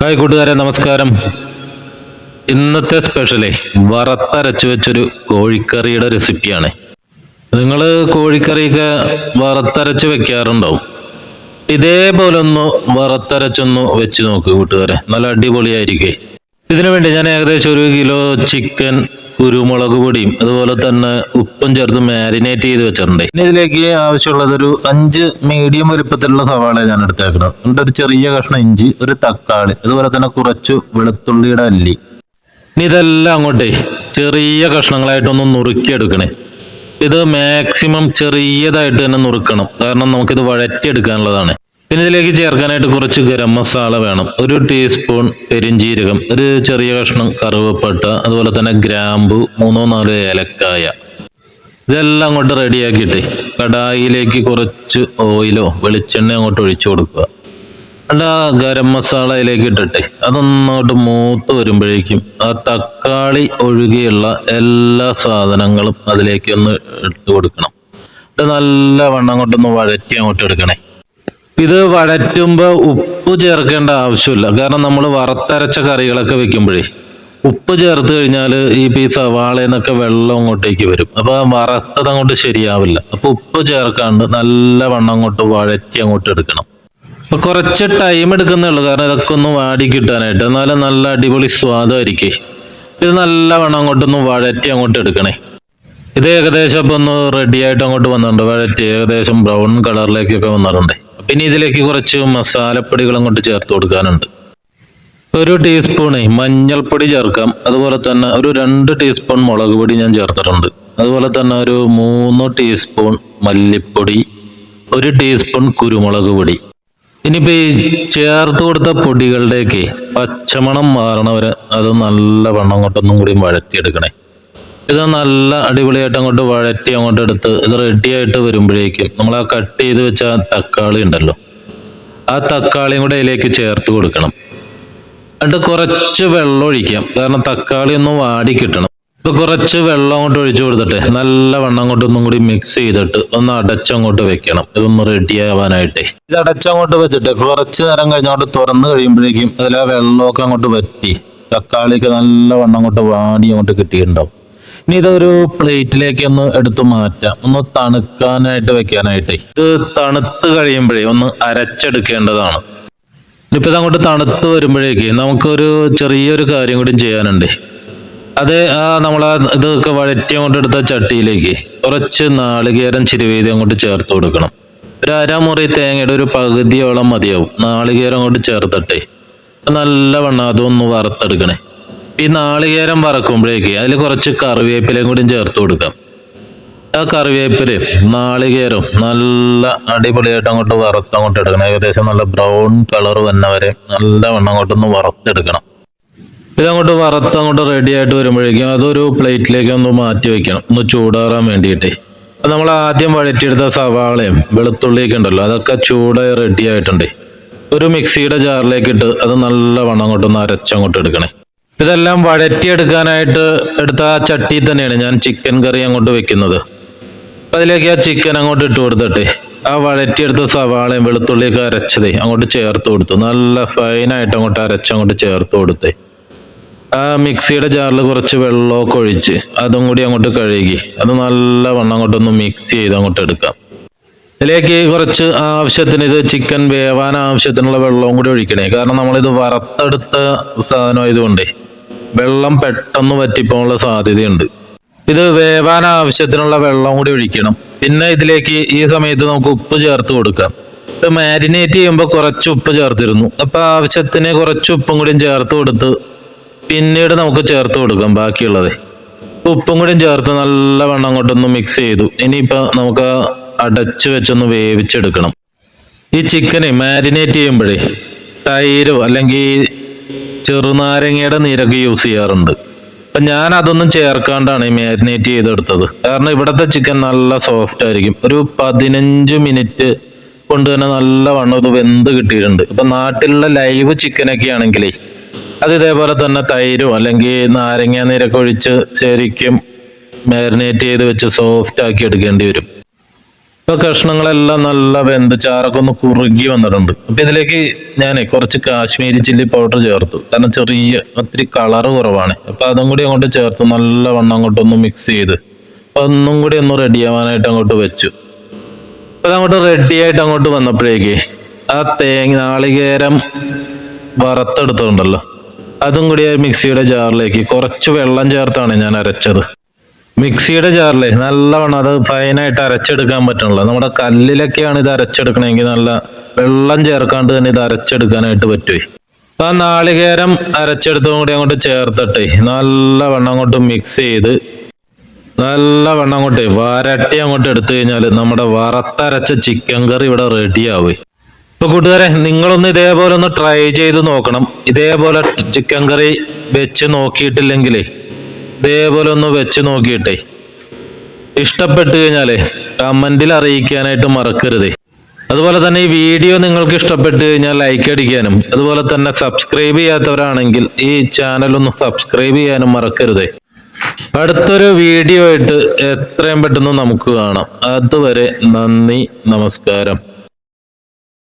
Hi കൂട്ടുകാരെ, നമസ്കാരം. ഇന്നത്തെ സ്പെഷ്യലേ വറുത്തരച്ചു വെച്ചൊരു കോഴിക്കറിയുടെ റെസിപ്പിയാണ്. നിങ്ങൾ കോഴിക്കറിയൊക്കെ വറുത്തരച്ച് വെക്കാറുണ്ടാവും. ഇതേപോലെ ഒന്ന് വറുത്തരച്ചൊന്ന് വെച്ച് നോക്ക് കൂട്ടുകാരെ, നല്ല അടിപൊളിയായിരിക്കേ. ഇതിനു വേണ്ടി ഞാൻ ഏകദേശം 1 കിലോ ചിക്കൻ കുരുമുളക് പൊടിയും അതുപോലെ തന്നെ ഉപ്പും ചേർത്ത് മാരിനേറ്റ് ചെയ്ത് വെച്ചിട്ടുണ്ട്. ഇനി ഇതിലേക്ക് ആവശ്യമുള്ളത് ഒരു 5 മീഡിയം വലുപ്പത്തിലുള്ള സവാള ഞാൻ എടുത്തേക്കണം. എന്നിട്ട് ഒരു ചെറിയ കഷ്ണം ഇഞ്ചി, ഒരു തക്കാളി, അതുപോലെ തന്നെ കുറച്ച് വെളുത്തുള്ളിയുടെ അല്ലി. ഇനി ഇതെല്ലാം അങ്ങോട്ടേ ചെറിയ കഷ്ണങ്ങളായിട്ടൊന്ന് നുറുക്കിയെടുക്കണേ. ഇത് മാക്സിമം ചെറിയതായിട്ട് തന്നെ നുറുക്കണം, കാരണം നമുക്കിത് വഴറ്റിയെടുക്കാനുള്ളതാണ്. പിന്നെ ഇതിലേക്ക് ചേർക്കാനായിട്ട് കുറച്ച് ഗരം മസാല വേണം, 1 ടീസ്പൂൺ പെരിഞ്ജീരകം, ഒരു ചെറിയ കഷ്ണം കറുവപ്പട്ട, അതുപോലെ തന്നെ ഗ്രാമ്പു, 3-4 ഏലക്കായ. ഇതെല്ലാം അങ്ങോട്ട് റെഡിയാക്കിയിട്ട് കടായിലേക്ക് കുറച്ച് ഓയിലോ വെളിച്ചെണ്ണ അങ്ങോട്ട് ഒഴിച്ചു കൊടുക്കുക. എന്നിട്ട് ആ ഗരം മസാല അതിലേക്ക് ഇട്ടിട്ട് അതൊന്നങ്ങോട്ട് മൂത്ത് വരുമ്പോഴേക്കും ആ തക്കാളി ഒഴികെയുള്ള എല്ലാ സാധനങ്ങളും അതിലേക്ക് ഒന്ന് ഇട്ട് കൊടുക്കണം. ഇത് നല്ലവണ്ണം അങ്ങോട്ടൊന്ന് വഴറ്റി അങ്ങോട്ട് എടുക്കണേ. ഇത് വഴറ്റുമ്പോൾ ഉപ്പ് ചേർക്കേണ്ട ആവശ്യമില്ല, കാരണം നമ്മൾ വറുത്തരച്ച കറികളൊക്കെ വെക്കുമ്പോഴേ ഉപ്പ് ചേർത്ത് കഴിഞ്ഞാൽ ഈ സവാളയെന്നൊക്കെ വെള്ളം അങ്ങോട്ടേക്ക് വരും. അപ്പൊ ആ വറുത്തത് അങ്ങോട്ട് ശരിയാവില്ല. അപ്പൊ ഉപ്പ് ചേർക്കാണ്ട് നല്ലവണ്ണം അങ്ങോട്ട് വഴറ്റി അങ്ങോട്ട് എടുക്കണം. അപ്പൊ കുറച്ച് ടൈം എടുക്കുന്നുള്ളൂ, കാരണം ഇതൊക്കെ ഒന്ന് വാടി കിട്ടാനായിട്ട്. എന്നാലും നല്ല അടിപൊളി സ്വാദായിരിക്കേ. ഇത് നല്ലവണ്ണം അങ്ങോട്ടൊന്ന് വഴറ്റി അങ്ങോട്ട് എടുക്കണേ. ഇത് ഏകദേശം ഇപ്പൊ ഒന്ന് റെഡി ആയിട്ട് അങ്ങോട്ട് വന്നിട്ടുണ്ട്. വഴറ്റി ഏകദേശം ബ്രൗൺ കളറിലേക്കൊക്കെ വന്നിട്ടുണ്ട്. പിന്നെ ഇതിലേക്ക് കുറച്ച് മസാലപ്പൊടികൾ അങ്ങോട്ട് ചേർത്ത് കൊടുക്കാനുണ്ട്. 1 ടീസ്പൂൺ മഞ്ഞൾപ്പൊടി ചേർക്കാം, അതുപോലെ തന്നെ ഒരു 2 ടീസ്പൂൺ മുളക് പൊടി ഞാൻ ചേർത്തിട്ടുണ്ട്. അതുപോലെ തന്നെ ഒരു 3 ടീസ്പൂൺ മല്ലിപ്പൊടി, 1 ടീസ്പൂൺ കുരുമുളക് പൊടി. ഇനിയിപ്പോ ഈ ചേർത്ത് കൊടുത്ത പൊടികളുടെയൊക്കെ പച്ചമണം മാറണവരെ അത് നല്ലവണ്ണം അങ്ങോട്ടൊന്നും കൂടി വഴറ്റിയെടുക്കണേ. ഇത് നല്ല അടിപൊളിയായിട്ട് അങ്ങോട്ട് വഴറ്റി അങ്ങോട്ട് എടുത്ത് ഇത് റെഡി ആയിട്ട് വരുമ്പോഴേക്കും നമ്മൾ ആ കട്ട് ചെയ്ത് വെച്ച തക്കാളി ഉണ്ടല്ലോ, ആ തക്കാളിയും കൂടെ അതിലേക്ക് ചേർത്ത് കൊടുക്കണം. എന്നിട്ട് കുറച്ച് വെള്ളം ഒഴിക്കാം, കാരണം തക്കാളി ഒന്ന് വാടി കിട്ടണം. ഇപ്പൊ കുറച്ച് വെള്ളം അങ്ങോട്ട് ഒഴിച്ചു കൊടുത്തിട്ട് നല്ലവണ്ണം അങ്ങോട്ടൊന്നും കൂടി മിക്സ് ചെയ്തിട്ട് ഒന്ന് അടച്ചങ്ങോട്ട് വെക്കണം, ഇതൊന്ന് റെഡി ആവാനായിട്ടേ. ഇത് അടച്ചങ്ങോട്ട് വെച്ചിട്ട് കുറച്ച് നേരം കഴിഞ്ഞോട്ട് തുറന്നു കഴിയുമ്പോഴേക്കും അതിൽ ആ വെള്ളമൊക്കെ അങ്ങോട്ട് വറ്റി തക്കാളിക്ക് നല്ലവണ്ണം അങ്ങോട്ട് വാടി അങ്ങോട്ട് കിട്ടിയിട്ടുണ്ടാവും. ഇനി ഇതൊരു പ്ലേറ്റിലേക്ക് ഒന്ന് എടുത്തു മാറ്റാം, ഒന്ന് തണുക്കാനായിട്ട് വെക്കാനായിട്ട്. ഇത് തണുത്ത് കഴിയുമ്പോഴേ ഒന്ന് അരച്ചെടുക്കേണ്ടതാണ്. ഇനിയിപ്പോ ഇതങ്ങോട്ട് തണുത്ത് വരുമ്പോഴേക്ക് നമുക്കൊരു ചെറിയൊരു കാര്യം കൂടി ചെയ്യാനുണ്ട്. അത് ഇതൊക്കെ വഴറ്റി അങ്ങോട്ട് എടുത്ത ചട്ടിയിലേക്ക് കുറച്ച് നാളികേരം ചിരുവേതി അങ്ങോട്ട് ചേർത്ത് കൊടുക്കണം. ഒരു അരമുറി തേങ്ങയുടെ ഒരു പകുതിയോളം മതിയാവും. നാളികേരം അങ്ങോട്ട് ചേർത്തിട്ടെ നല്ലവണ്ണം അതൊന്ന് വറുത്തെടുക്കണേ. ഈ നാളികേരം വറക്കുമ്പോഴേക്ക് അതിൽ കുറച്ച് കറിവേപ്പിലയും കൂടി ചേർത്ത് കൊടുക്കാം. ആ കറിവേപ്പിലയും നാളികേരം നല്ല അടിപൊളിയായിട്ട് അങ്ങോട്ട് വറുത്തങ്ങോട്ട് എടുക്കണം. ഏകദേശം നല്ല ബ്രൗൺ കളർ വന്നവരെ നല്ലവണ്ണം അങ്ങോട്ടൊന്ന് വറുത്തെടുക്കണം. ഇതങ്ങോട്ട് വറുത്തങ്ങോട്ട് റെഡി ആയിട്ട് വരുമ്പോഴേക്കും അതൊരു പ്ലേറ്റിലേക്ക് ഒന്ന് മാറ്റി വെക്കണം, ഒന്ന് ചൂടാറാൻ വേണ്ടിയിട്ട്. അത് നമ്മൾ ആദ്യം വഴറ്റിയെടുത്ത സവാളയും വെളുത്തുള്ളിയൊക്കെ ഉണ്ടല്ലോ, അതൊക്കെ ചൂടായി റെഡി ആയിട്ടുണ്ട്. ഒരു മിക്സിയുടെ ജാറിലേക്ക് ഇട്ട് അത് നല്ലവണ്ണം അങ്ങോട്ടൊന്ന് അരച്ചങ്ങോട്ട് എടുക്കണേ. ഇതെല്ലാം വഴറ്റിയെടുക്കാനായിട്ട് എടുത്ത ആ ചട്ടി തന്നെയാണ് ഞാൻ ചിക്കൻ കറി അങ്ങോട്ട് വെക്കുന്നത്. അതിലേക്ക് ആ ചിക്കൻ അങ്ങോട്ട് ഇട്ട് കൊടുത്തിട്ട് ആ വഴറ്റിയെടുത്ത സവാളയും വെളുത്തുള്ളിയൊക്കെ അരച്ചതേ അങ്ങോട്ട് ചേർത്ത് കൊടുത്തു. നല്ല ഫൈനായിട്ട് അങ്ങോട്ട് അരച്ചങ്ങോട്ട് ചേർത്ത് കൊടുത്തേ. ആ മിക്സിയുടെ ജാറിൽ കുറച്ച് വെള്ളമൊക്കെ ഒഴിച്ച് അതും കൂടി അങ്ങോട്ട് കഴുകി അത് നല്ലവണ്ണം അങ്ങോട്ടൊന്ന് മിക്സ് ചെയ്ത് അങ്ങോട്ട് എടുക്കാം. ഇതിലേക്ക് കുറച്ച് ആവശ്യത്തിന് ഇത് ചിക്കൻ വേവാൻ ആവശ്യത്തിനുള്ള വെള്ളവും കൂടി ഒഴിക്കണേ, കാരണം നമ്മളിത് വറുത്തെടുത്ത സാധനം ആയതുകൊണ്ടേ വെള്ളം പെട്ടെന്ന് വറ്റിപ്പോകാനുള്ള സാധ്യതയുണ്ട്. ഇത് വേവാൻ ആവശ്യത്തിനുള്ള വെള്ളം കൂടി ഒഴിക്കണം. പിന്നെ ഇതിലേക്ക് ഈ സമയത്ത് നമുക്ക് ഉപ്പ് ചേർത്ത് കൊടുക്കാം. ഇത് മാരിനേറ്റ് ചെയ്യുമ്പോൾ കുറച്ച് ഉപ്പ് ചേർത്തിരുന്നു, അപ്പൊ ആവശ്യത്തിന് കുറച്ച് ഉപ്പും കൂടിയും ചേർത്ത് കൊടുത്ത് പിന്നീട് നമുക്ക് ചേർത്ത് കൊടുക്കാം ബാക്കിയുള്ളത്. ഉപ്പും കൂടിയും ചേർത്ത് നല്ലവണ്ണം അങ്ങോട്ടൊന്ന് മിക്സ് ചെയ്തു. ഇനിയിപ്പോ നമുക്ക് അടച്ചു വെച്ചൊന്ന് വേവിച്ചെടുക്കണം. ഈ ചിക്കനെ മാരിനേറ്റ് ചെയ്യുമ്പോഴേ തൈരോ അല്ലെങ്കിൽ ചെറുനാരങ്ങയുടെ നീരൊക്കെ യൂസ് ചെയ്യാറുണ്ട്. അപ്പൊ ഞാൻ അതൊന്നും ചേർക്കാണ്ടാണ് ഈ മാരിനേറ്റ് ചെയ്തെടുത്തത്, കാരണം ഇവിടത്തെ ചിക്കൻ നല്ല സോഫ്റ്റ് ആയിരിക്കും. ഒരു 15 മിനിറ്റ് കൊണ്ട് തന്നെ നല്ലവണ്ണം ഇത് വെന്ത് കിട്ടിയിട്ടുണ്ട്. ഇപ്പൊ നാട്ടിലുള്ള ലൈവ് ചിക്കനൊക്കെ ആണെങ്കിലേ അത് ഇതേപോലെ തന്നെ തൈരോ അല്ലെങ്കിൽ നാരങ്ങ നീരൊക്കെ ഒഴിച്ച് ശരിക്കും മാരിനേറ്റ് ചെയ്ത് വെച്ച് സോഫ്റ്റ് ആക്കി എടുക്കേണ്ടി വരും. ഇപ്പൊ കഷ്ണങ്ങളെല്ലാം നല്ല വെന്ത് ചാറൊക്കെ ഒന്ന് കുറുകി വന്നിട്ടുണ്ട്. അപ്പൊ ഇതിലേക്ക് ഞാൻ കുറച്ച് കാശ്മീരി ചില്ലി പൗഡർ ചേർത്തു. കാരണം ചെറിയ ഒത്തിരി കളറ് കുറവാണ്. അപ്പൊ അതും കൂടി അങ്ങോട്ട് ചേർത്ത് നല്ലവണ്ണം അങ്ങോട്ടൊന്ന് മിക്സ് ചെയ്ത് ഒന്നും കൂടി ഒന്ന് റെഡി ആവാനായിട്ട് അങ്ങോട്ട് വെച്ചു. അപ്പൊ അങ്ങോട്ട് റെഡി ആയിട്ട് അങ്ങോട്ട് വന്നപ്പോഴേക്ക് ആ നാളികേരം വറുത്തെടുത്തുണ്ടല്ലോ, അതും കൂടി മിക്സിയുടെ ജാറിലേക്ക് കുറച്ച് വെള്ളം ചേർത്താണ് ഞാൻ അരച്ചത്. മിക്സിയുടെ ജാറിലെ നല്ലവണ്ണം അത് ഫൈനായിട്ട് അരച്ചെടുക്കാൻ പറ്റണല്ലോ. നമ്മുടെ കല്ലിലൊക്കെയാണ് ഇത് അരച്ചെടുക്കണമെങ്കിൽ നല്ല വെള്ളം ചേർക്കാണ്ട് തന്നെ ഇത് അരച്ചെടുക്കാനായിട്ട് പറ്റുമേ. ആ നാളികേരം അരച്ചെടുത്തതും കൂടി അങ്ങോട്ട് ചേർത്തിട്ടേ നല്ലവണ്ണം അങ്ങോട്ട് മിക്സ് ചെയ്ത് നല്ലവണ്ണം അങ്ങോട്ട് വരട്ടി അങ്ങോട്ട് എടുത്തു കഴിഞ്ഞാൽ നമ്മുടെ വറുത്തരച്ച ചിക്കൻ കറി ഇവിടെ റെഡി ആവേ. ഇപ്പൊ കൂട്ടുകാരെ, നിങ്ങളൊന്ന് ഇതേപോലെ ഒന്ന് ട്രൈ ചെയ്ത് നോക്കണം. ഇതേപോലെ ചിക്കൻ കറി വെച്ച് നോക്കിയിട്ടില്ലെങ്കിലേ ഇതേപോലെ ഒന്ന് വെച്ച് നോക്കിയിട്ടേ ഇഷ്ടപ്പെട്ടു കഴിഞ്ഞാലേ കമന്റിൽ അറിയിക്കാനായിട്ട് മറക്കരുതേ. അതുപോലെ തന്നെ ഈ വീഡിയോ നിങ്ങൾക്ക് ഇഷ്ടപ്പെട്ടു കഴിഞ്ഞാൽ ലൈക്ക് അടിക്കാനും, അതുപോലെ തന്നെ സബ്സ്ക്രൈബ് ചെയ്യാത്തവരാണെങ്കിൽ ഈ ചാനൽ ഒന്ന് സബ്സ്ക്രൈബ് ചെയ്യാനും മറക്കരുതേ. അടുത്തൊരു വീഡിയോ ആയിട്ട് എത്രയും പെട്ടെന്ന് നമുക്ക് കാണാം. അതുവരെ നന്ദി, നമസ്കാരം.